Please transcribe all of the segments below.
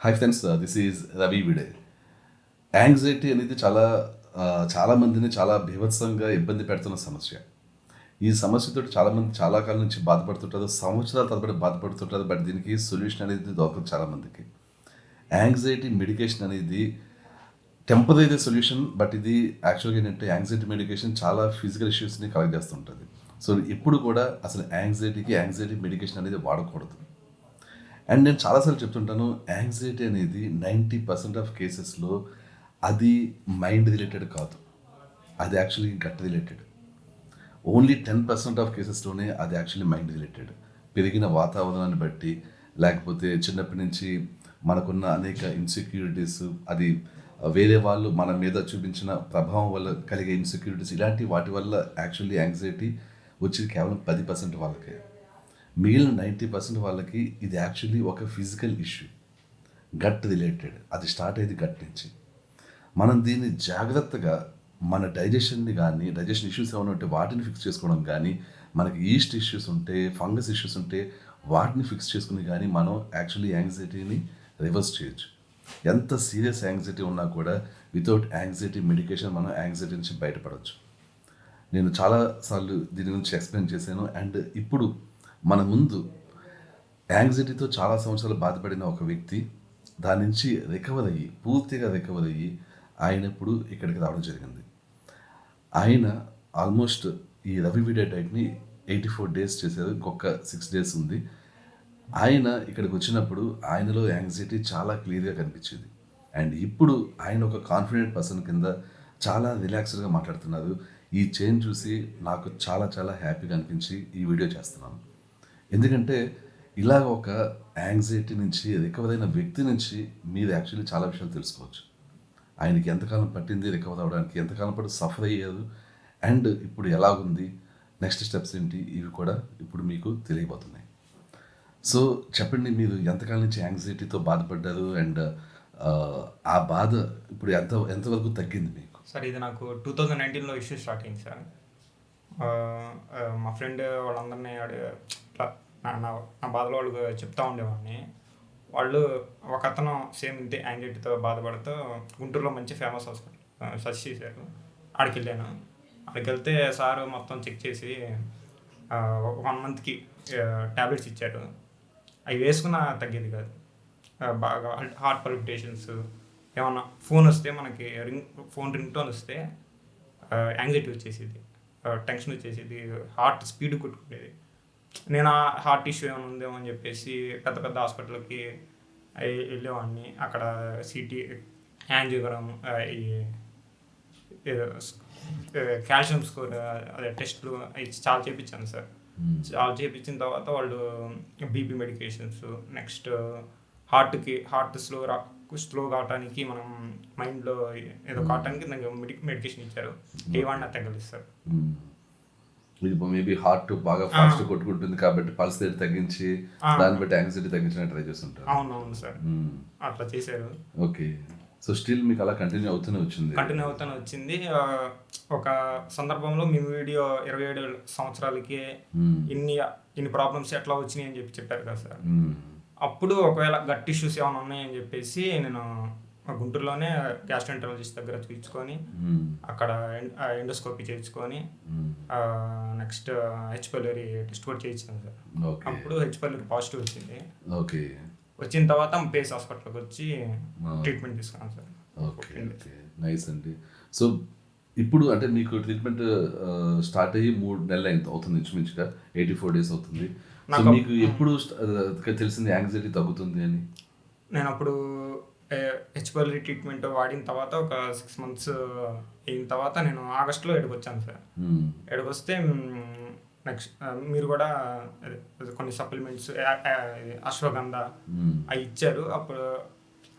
High friends, this is Ravi Vide. Anxiety అనేది చాలా మందిని చాలా బీభత్సంగా ఇబ్బంది పెడుతున్న సమస్య. ఈ సమస్యతో చాలామంది చాలా కాలం నుంచి బాధపడుతుంటారు, సంవత్సరాల తరబడి బాధపడుతుంటారు. బట్ దీనికి సొల్యూషన్ అనేది దొరకదు చాలామందికి. యాంగ్జైటీ మెడికేషన్ అనేది టెంపరీ సొల్యూషన్, బట్ ఇది యాక్చువల్గా ఏంటంటే యాంగ్జైటీ మెడికేషన్ చాలా ఫిజికల్ ఇష్యూస్ని కలెక్ట్ చేస్తుంటుంది. సో ఎప్పుడు కూడా అసలు యాంగ్జైటీ మెడికేషన్ అనేది వాడకూడదు. అండ్ నేను చాలాసార్లు చెప్తుంటాను, యాంగ్జైటీ అనేది 90% ఆఫ్ కేసెస్లో అది మైండ్ రిలేటెడ్ కాదు, అది actually gut related. Only 10% of కేసెస్లోనే అది యాక్చువల్లీ మైండ్ రిలేటెడ్. పెరిగిన వాతావరణాన్ని బట్టి, లేకపోతే చిన్నప్పటి నుంచి మనకున్న అనేక ఇన్సెక్యూరిటీస్, అది వేరే వాళ్ళు మన మీద చూపించిన ప్రభావం వల్ల కలిగే ఇన్సెక్యూరిటీస్, ఇలాంటి వాటి వల్ల యాక్చువల్లీ యాంగ్జైటీ వచ్చేది కేవలం 10% వాళ్ళకే. మిగిలిన 90% వాళ్ళకి ఇది యాక్చువల్లీ ఒక ఫిజికల్ ఇష్యూ, గట్ రిలేటెడ్. అది స్టార్ట్ అయ్యేది గట్ నుంచి. మనం దీన్ని జాగ్రత్తగా మన డైజెషన్ ఇష్యూస్ ఏమైనా ఉంటే వాటిని ఫిక్స్ చేసుకోవడం కానీ, మనకి ఈస్ట్ ఇష్యూస్ ఉంటే, ఫంగస్ ఇష్యూస్ ఉంటే వాటిని ఫిక్స్ చేసుకుని కానీ మనం యాక్చువల్లీ యాంగ్జైటీని రివర్స్ చేయొచ్చు. ఎంత సీరియస్ యాంగ్జైటీ ఉన్నా కూడా వితౌట్ యాంగ్జైటీ మెడికేషన్ మనం యాంగ్జైటీ నుంచి బయటపడవచ్చు. నేను చాలాసార్లు దీని గురించి ఎక్స్ప్లెయిన్ చేశాను. అండ్ ఇప్పుడు మన ముందు యాంగ్జైటీతో చాలా సంవత్సరాలు బాధపడిన ఒక వ్యక్తి దాని నుంచి పూర్తిగా రికవర్ అయ్యి ఆయన ఇప్పుడు ఇక్కడికి రావడం జరిగింది. ఆయన ఆల్మోస్ట్ ఈ రవి వీడియో డైట్ని 84 days చేశారు, ఇంకొక 6 days ఉంది. ఆయన ఇక్కడికి వచ్చినప్పుడు ఆయనలో యాంగ్జైటీ చాలా క్లియర్గా కనిపించింది. అండ్ ఇప్పుడు ఆయన ఒక కాన్ఫిడెంట్ పర్సన్ కింద చాలా రిలాక్స్డ్గా మాట్లాడుతున్నారు. ఈ చేంజ్ చూసి నాకు చాలా చాలా హ్యాపీగా అనిపించి ఈ వీడియో చేస్తున్నాను. ఎందుకంటే ఇలాగ ఒక యాంగ్జైటీ నుంచి రికవర్ అయిన వ్యక్తి నుంచి మీరు యాక్చువల్లీ చాలా విషయాలు తెలుసుకోవచ్చు. ఆయనకి ఎంతకాలం పట్టింది రికవర్ అవ్వడానికి, ఎంతకాలం పాటు సఫర్ అయ్యారు, అండ్ ఇప్పుడు ఎలాగుంది, నెక్స్ట్ స్టెప్స్ ఏంటి, ఇవి కూడా ఇప్పుడు మీకు తెలియబోతున్నాయి. సో చెప్పండి, మీరు ఎంతకాలం నుంచి యాంగ్జైటీతో బాధపడ్డారు, అండ్ ఆ బాధ ఇప్పుడు ఎంతవరకు తగ్గింది మీకు? సార్, ఇది నాకు 2019లో ఇష్యూ స్టార్ట్ అయింది సార్. మా ఫ్రెండ్ వాళ్ళందరినీ నా బాధలో వాళ్ళు చెప్తా ఉండేవాడిని. వాళ్ళు ఒక అతను సేమ్ ఇంతే యాంగ్జైటీతో బాధపడుతూ గుంటూరులో మంచి ఫేమస్ హాస్పిటల్ సర్చ్ చేశారు. ఆడికి వెళ్ళాను. ఆడికి వెళ్తే సారు మొత్తం చెక్ చేసి 1 monthకి ట్యాబ్లెట్స్ ఇచ్చారు. అవి వేసుకున్నా తగ్గేది కాదు. బాగా హార్ట్ పల్పిటేషన్స్, ఏమన్నా ఫోన్ వస్తే మనకి ఫోన్ రింగ్ టోన్ వస్తే యాంగ్జైటీ వచ్చేసేది, టెన్షన్ వచ్చేసేది, హార్ట్ స్పీడ్ కొట్టుకునేది. నేను హార్ట్ ఇష్యూ ఏమైనా ఉందేమో అని చెప్పేసి పెద్ద పెద్ద హాస్పిటల్కి వెళ్ళేవాడిని. అక్కడ సిటీ, యాంజియోగ్రామ్, ఈ కాల్షియం స్కోర్, అదే టెస్ట్లు చాలా చేయించాను సార్. చాలా చేయించిన తర్వాత వాళ్ళు BP medications, next heart slow కావటానికి మనం మైండ్లో ఏదో కావటానికి దానికి మెడికేషన్ ఇచ్చారు. ఏమన్నా తగ్గలిస్తారు. ఇది మేబీ హార్ట్ బాగా ఫాస్ట్ కొట్టుకుంటుంది కాబట్టి పల్స్ రేట్ తగ్గించి దాన్ని బట్టి యాంగ్జైటీ తగ్గించడానికి ట్రై చేస్తుంటారు. అవునవును సార్, అట్లా చేశారు. ఓకే. సో స్టిల్ మీకు అలా కంటిన్యూ అవుతూనే వచ్చింది. ఒక సందర్భంలో మేము వీడియో 27 సంవత్సరాలకి ఇన్ని ప్రాబ్లమ్స్ ఎట్లా వచ్చినాయి అని చెప్పారు కదా సార్. అప్పుడు ఒకవేళ గట్ ఇష్యూస్ ఏమైనా ఉన్నాయని చెప్పేసి నేను గుంటూరులోనే గ్యాస్ట్రోఎంటరాలజిస్ట్ దగ్గర చూపించుకొని అక్కడ ఎండోస్కోపీ చేయించుకొని నెక్స్ట్ హెచ్ పైలోరీ టెస్ట్ కూడా చేయించాను సార్. అప్పుడు హెచ్ పైలోరీ పాజిటివ్ వచ్చింది. వచ్చిన తర్వాత పేస్ హాస్పిటల్కి వచ్చి ట్రీట్మెంట్ తీసుకున్నాను సార్. ఓకే, నైస్ అండి. సో ఇప్పుడు అంటే మీకు ట్రీట్మెంట్ స్టార్ట్ అయ్యి 3 నెలలు అవుతుంది, ఇంచుమించుగా 84 days అవుతుంది. సో మీకు ఎప్పుడు తెలిసింది యాంగ్జైటీ తగ్గుతుంది అని? నేను అప్పుడు హెచ్ పైలోరీ ట్రీట్మెంట్ వాడిన తర్వాత ఒక 6 months అయిన తర్వాత నేను ఆగస్టులో ఎడకొచ్చాను సార్. ఎడకొస్తే నెక్స్ట్ మీరు కూడా కొన్ని సప్లిమెంట్స్, అశ్వగంధ అవి ఇచ్చారు. అప్పుడు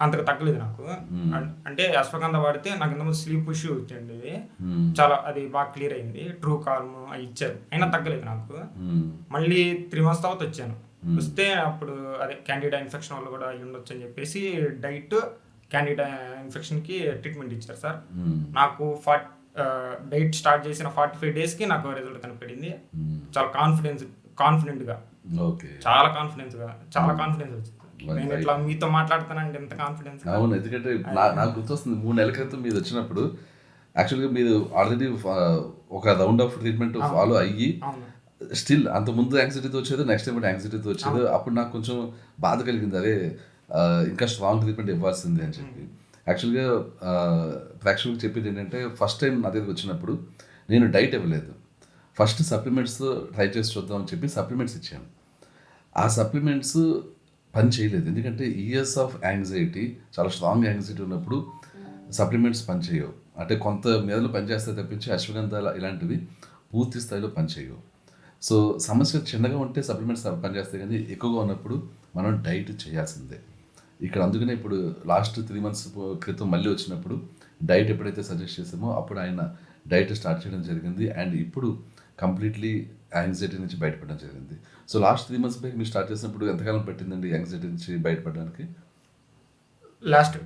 అంతకు తగ్గలేదు నాకు. అంటే అశ్వగంధ వాడితే నాకు ఇంతకుముందు స్లీప్ ఇష్యూ వచ్చింది, చాలా అది బాగా క్లియర్ అయింది. ట్రూ కాల్మ్ అవి ఇచ్చారు, అయినా తగ్గలేదు నాకు. మళ్ళీ 3 months తర్వాత వచ్చాను. వస్తే అప్పుడు అదే క్యాండిడా ఇన్ఫెక్షన్ వల్ల కూడా అయ్యి ఉండొచ్చు అని చెప్పేసి డైట్ క్యాండిడా ఇన్ఫెక్షన్కి ట్రీట్మెంట్ ఇచ్చారు సార్. నాకు డైట్ స్టార్ట్ చేసిన 45 daysకి నాకు రిజల్ట్ కనపడింది. చాలా కాన్ఫిడెంట్గా, చాలా కాన్ఫిడెన్స్ వచ్చింది. నేను ఇట్లా మీతో మాట్లాడుతానంటే ఎంత కాన్ఫిడెన్స్. అవును, ఎందుకంటే నాకు గుర్తొస్తుంది 3 నెలల క్రితం మీరు వచ్చినప్పుడు యాక్చువల్గా మీరు ఆల్రెడీ ఒక రౌండ్ ఆఫ్ ట్రీట్మెంట్ ఫాలో అయ్యి అవును. స్టిల్ అంత ముందు యాంగ్జైటీతో వచ్చేది, నెక్స్ట్ టైం యాంగ్జైటీతో వచ్చేది. అప్పుడు నాకు కొంచెం బాధ కలిగింది, అదే ఇంకా స్ట్రాంగ్ ట్రీట్మెంట్ ఇవ్వాల్సింది అని చెప్పి. యాక్చువల్గా ప్రేక్షకులకు చెప్పేది ఏంటంటే, ఫస్ట్ టైం నా దగ్గరికి వచ్చినప్పుడు నేను డైట్ ఇవ్వలేదు, ఫస్ట్ సప్లిమెంట్స్తో ట్రై చేసి చూద్దాం అని చెప్పి సప్లిమెంట్స్ ఇచ్చాను. ఆ సప్లిమెంట్స్ పని చేయలేదు, ఎందుకంటే ఇయర్స్ ఆఫ్ యాంగ్జైటీ, చాలా స్ట్రాంగ్ యాంగ్జైటీ ఉన్నప్పుడు సప్లిమెంట్స్ పనిచేయవు. అంటే కొంత మీదలో పనిచేస్తే తప్పించి అశ్వగంధాల ఇలాంటివి పూర్తి స్థాయిలో పనిచేయవు. సో సమస్య చిన్నగా ఉంటే సప్లిమెంట్స్ పనిచేస్తాయి, కానీ ఎక్కువగా ఉన్నప్పుడు మనం డైట్ చేయాల్సిందే. ఇక్కడ అందుకనే ఇప్పుడు లాస్ట్ 3 months క్రితం మళ్ళీ వచ్చినప్పుడు డైట్ ఎప్పుడైతే సజెస్ట్ చేసామో అప్పుడు ఆయన డైట్ స్టార్ట్ చేయడం జరిగింది. అండ్ ఇప్పుడు కంప్లీట్లీ యాంగ్జైటీ నుంచి బయటపడడం జరిగింది. సో లాస్ట్ 3 months బ్యాక్ మీరు స్టార్ట్ చేసినప్పుడు ఎంతకాలం పట్టిందండి యాంగ్జైటీ నుంచి బయటపడడానికి? లాస్ట్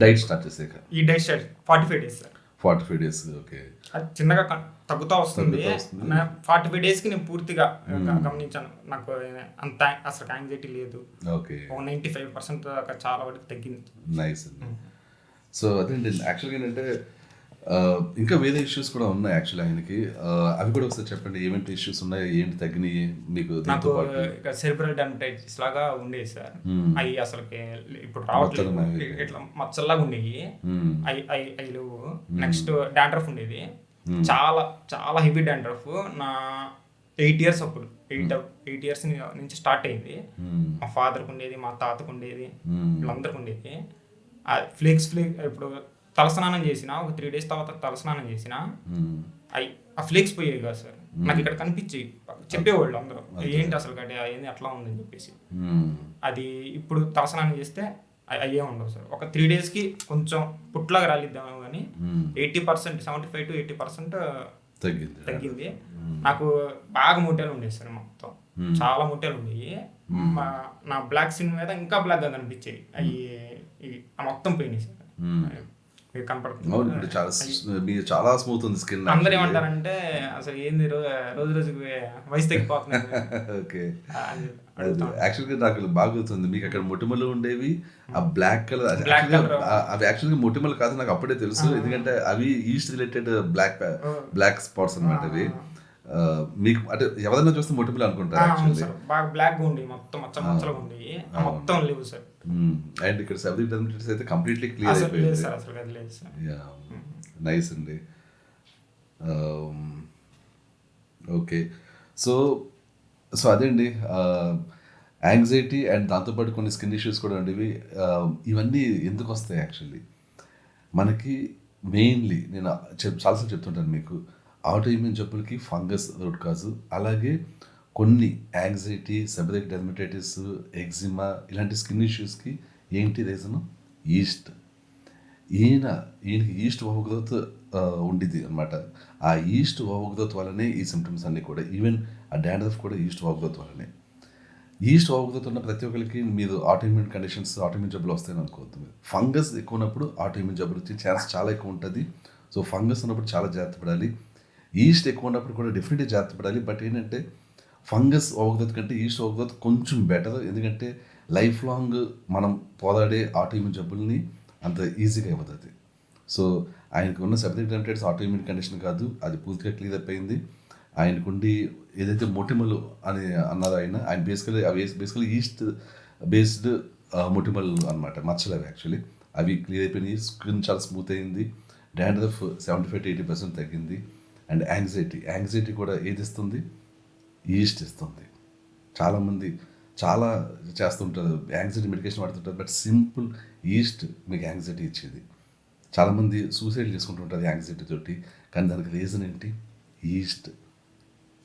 డైట్ స్టార్ట్ చేసాక ఈ diet start 45 days sir. 45 days, okay. అది చిన్నగా తగ్గుతూ వస్తుంది. 45 daysకి నేను పూర్తిగా గమనించాను, నాకు అంత అసలు యాంగ్జైటీ లేదు. ఓకే, 95% దాకా చాలా వరకు తగ్గింది. నైస్ అండి. సో అదేంటి యాక్చువల్గా ఏంటంటే ఇంకా వేరే ఇష్యూస్ కూడా ఉన్నాయి యాక్చువల్లీ ఆయనకి. అవి కూడా ఒకసారి చెప్పండి, ఏమేంటి ఇష్యూస్ ఉన్నాయి, ఏంటి తగ్గినాయి మీకు? నాకు సెరిబ్రల్ డర్మటైటిస్ లాగా ఉండేది సార్. అవి అసలుకి ఇప్పుడు రావట్లేదు, ఇట్లా మచ్చల్లాగా ఉండేవి, అవి లేవు. నెక్స్ట్ డాండ్రఫ్ ఉండేది, చాలా చాలా హెవీ డాండ్రఫ్. నా 8 years అప్పుడు 8 years నుంచి స్టార్ట్ అయింది. మా ఫాదర్కి ఉండేది, మా తాతకు ఉండేది, వీళ్ళందరికి ఉండేది. ఫ్లేక్స్ ఇప్పుడు తలస్నానం చేసిన ఒక 3 days తర్వాత తలస్నానం చేసిన ఆ ఫ్లేక్స్ పోయేవి కాదు సార్, నాకు ఇక్కడ కనిపించి చెప్పేవాళ్ళు అందరూ, ఏంటి అసలు గడ్డ ఏంది అట్లా ఉందని చెప్పేసి. అది ఇప్పుడు తలస్నానం చేస్తే అయ్యే ఉండవు సార్. ఒక 3 daysకి కొంచెం పుట్లాగా రాలిద్దాము, కానీ 80%, 75 to 80% తగ్గింది. నాకు బాగా ముట్టెలు ఉండేవి సార్, మొత్తం చాలా ముట్టెలు ఉండేవి. నా బ్లాక్ స్కిన్ మీద ఇంకా బ్లాక్గా కనిపించేవి, అవి మొత్తం పోయినాయి సార్. కనపడుతుంది, చాలా స్మూత్ ఉంది స్కిన్. అందరు ఏమంటారంటే అసలు ఏంది రోజు రోజుకి వయసు తగ్గిపోతుంది. ఓకే, యాక్చువల్గా నాకు బాగా గుర్తుంది, మీకు అక్కడ మొటిమలు ఉండేవి, ఆ బ్లాక్ కలర్. అవి యాక్చువల్గా మొటిమలు కాదు, నాకు అప్పుడే తెలుసు, ఎందుకంటే అవి ఈస్ట్ రిలేటెడ్ బ్లాక్ స్పాట్స్ అనమాట అవి. మీకు అంటే ఎవరైనా చూస్తే మొటిమలు అనుకుంటారు, బాగా బ్లాక్ గా ఉండి మొత్తం మచ్చలు ఉండి మొత్తం లేవు సార్. అండ్ ఇక్కడ సెబరిక్ డర్మటైటిస్ అయితే కంప్లీట్లీ క్లియర్ అయిపోయింది. నైస్ అండి. ఓకే, సో అదే అండి, యాంగ్జైటీ అండ్ దాంతోపాటు కొన్ని స్కిన్ ఇష్యూస్ కూడా ఉండేవి. ఇవన్నీ ఎందుకు వస్తాయి యాక్చువల్లీ మనకి? మెయిన్లీ నేను చాలాసార్లు చెప్తుంటాను మీకు, ఆటో ఇమ్యూన్ జబ్బులకి ఫంగస్ రూట్ కాజు, అలాగే కొన్ని యాంగ్జైటీ, సెబరిక్ డెర్మటైటిస్, ఎగ్జిమా ఇలాంటి స్కిన్ ఇష్యూస్కి ఏంటి రీజను? ఈస్ట్. ఈయనకి ఈస్ట్ ఓవర్గ్రోత్ ఉండిద్ది అనమాట. ఆ ఈస్ట్ ఓవర్గ్రోత్ వల్లనే ఈ సిమ్టమ్స్ అన్నీ కూడా, ఈవెన్ ఆ డాండ్రఫ్ కూడా ఈస్ట్ ఓవర్గ్రోత్ వల్లనే. ఈస్ట్ ఓవర్గ్రోత్ ఉన్న ప్రతి ఒక్కరికి మీరు ఆటోఇమ్యూన్ కండిషన్స్, ఆటోఇమ్యూన్ జబ్బులు వస్తాయని అనుకోవద్దు. మీరు ఫంగస్ ఎక్కువ ఉన్నప్పుడు ఆటోఇమ్యూన్ జబ్బులు వచ్చే ఛాన్స్ చాలా ఎక్కువ ఉంటుంది. సో ఫంగస్ ఉన్నప్పుడు చాలా జాగ్రత్త పడాలి. ఈస్ట్ ఎక్కువ ఉన్నప్పుడు కూడా డెఫినెట్లీ జాగ్రత్త పడాలి. బట్ ఏంటంటే ఫంగస్ ఓవర్గ్రోత్ కంటే ఈస్ట్ ఓవర్గ్రోత్ కొంచెం బెటర్, ఎందుకంటే లైఫ్ లాంగ్ మనం పోరాడే ఆటోఇమ్యూన్ జబ్బుల్ని అంత ఈజీగా ఇవ్వదు. సో ఆయనకు ఉన్న సెబరిక్ డర్మటైటిస్ ఆటోఇమ్యూన్ కండిషన్ కాదు, అది పూర్తిగా క్లియర్ అయిపోయింది. ఆయనకుండి ఏదైతే మొటిమలు అని అన్నారో ఆయన బేసికలీ ఈస్ట్ బేస్డ్ మొటిమలు అనమాట, మచ్చలు అవి యాక్చువల్లీ. అవి క్లియర్ అయిపోయినాయి, స్కిన్ చాలా స్మూత్ అయింది, డాండ్రఫ్ 75 to 80% తగ్గింది. అండ్ యాంగ్జైటీ కూడా ఏది ఇస్తుంది? ఈస్ట్ ఇస్తుంది. చాలామంది చాలా చేస్తుంటారు, యాంగ్జైటీ మెడికేషన్ వాడుతుంటారు, బట్ సింపుల్ ఈస్ట్ మీకు యాంగ్జైటీ ఇచ్చేది. చాలామంది సూసైడ్ చేసుకుంటుంటారు యాంగ్జైటీ తోటి, కానీ దానికి రీజన్ ఏంటి? ఈస్ట్.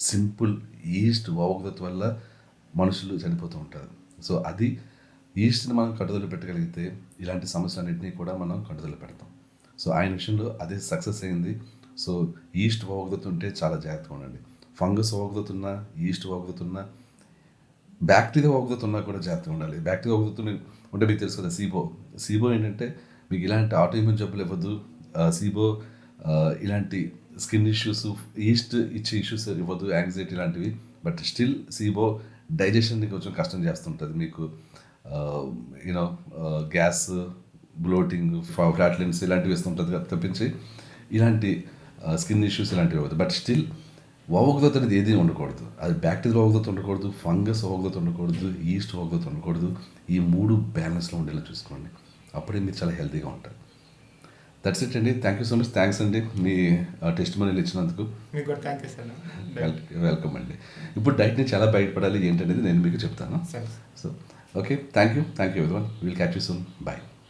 సింపుల్ ఈస్ట్ ఓవర్గ్రోత్ వల్ల మనుషులు చనిపోతూ ఉంటారు. సో అది ఈస్ట్ని మనం కట్టుదల పెట్టగలిగితే ఇలాంటి సమస్యలన్నింటినీ కూడా మనం కట్టుదల పెడతాం. సో ఆయన విషయంలో అదే సక్సెస్ అయింది. సో ఈస్ట్ ఓవర్గ్రోత్ ఉంటే చాలా జాగ్రత్తగా ఉండండి. ఫంగస్ ఓవర్గ్రోత్ ఉన్నా, ఈస్ట్ ఓవర్గ్రోత్ ఉన్నా, బ్యాక్టీరియా ఓవర్గ్రోత్ ఉన్నా కూడా జాగ్రత్తగా ఉండాలి. బ్యాక్టీరియా ఓవర్గ్రోత్ ఉంటే మీకు తెలుసు కదా, సీబో ఏంటంటే మీకు ఇలాంటి ఆటోఇమ్యూన్ జబ్బులు ఇవ్వదు. సీబో ఇలాంటి స్కిన్ ఇష్యూస్, ఈస్ట్ ఇచ్చే ఇష్యూస్ ఇవ్వదు, యాంగ్జైటీ ఇలాంటివి. బట్ స్టిల్ సీబో డైజెషన్ని కొంచెం కష్టం చేస్తుంటుంది. మీకు యూనో గ్యాస్, బ్లోటింగ్, ఫ్లాట్లెన్స్ ఇలాంటివి వేస్తుంటుంది తప్పించి ఇలాంటి స్కిన్ ఇష్యూస్ ఇలాంటివి అవ్వదు. బట్ స్టిల్ ఓవగ్రత అనేది ఏది ఉండకూడదు. అది బ్యాక్టీరియల్ ఓవగ్రత ఉండకూడదు, ఫంగస్ ఓవగ్రత ఉండకూడదు, ఈస్ట్ ఓవగ్రత ఉండకూడదు. ఈ 3 బ్యాలెన్స్లో ఉండేలా చూసుకోండి. అప్పుడే మీరు చాలా హెల్తీగా ఉంటారు. దట్స్ ఇట్ అండి. Thank you so much. Thanks అండి మీ టెస్ట్ మనీలు ఇచ్చినందుకు. మీకు కూడా థ్యాంక్ యూ సార్. వెల్కమ్ అండి. ఇప్పుడు డైట్ నుంచి ఎలా బయటపడాలి ఏంటనేది నేను మీకు చెప్తాను. సరే. So okay, thank you everyone. Will catch you soon. Bye.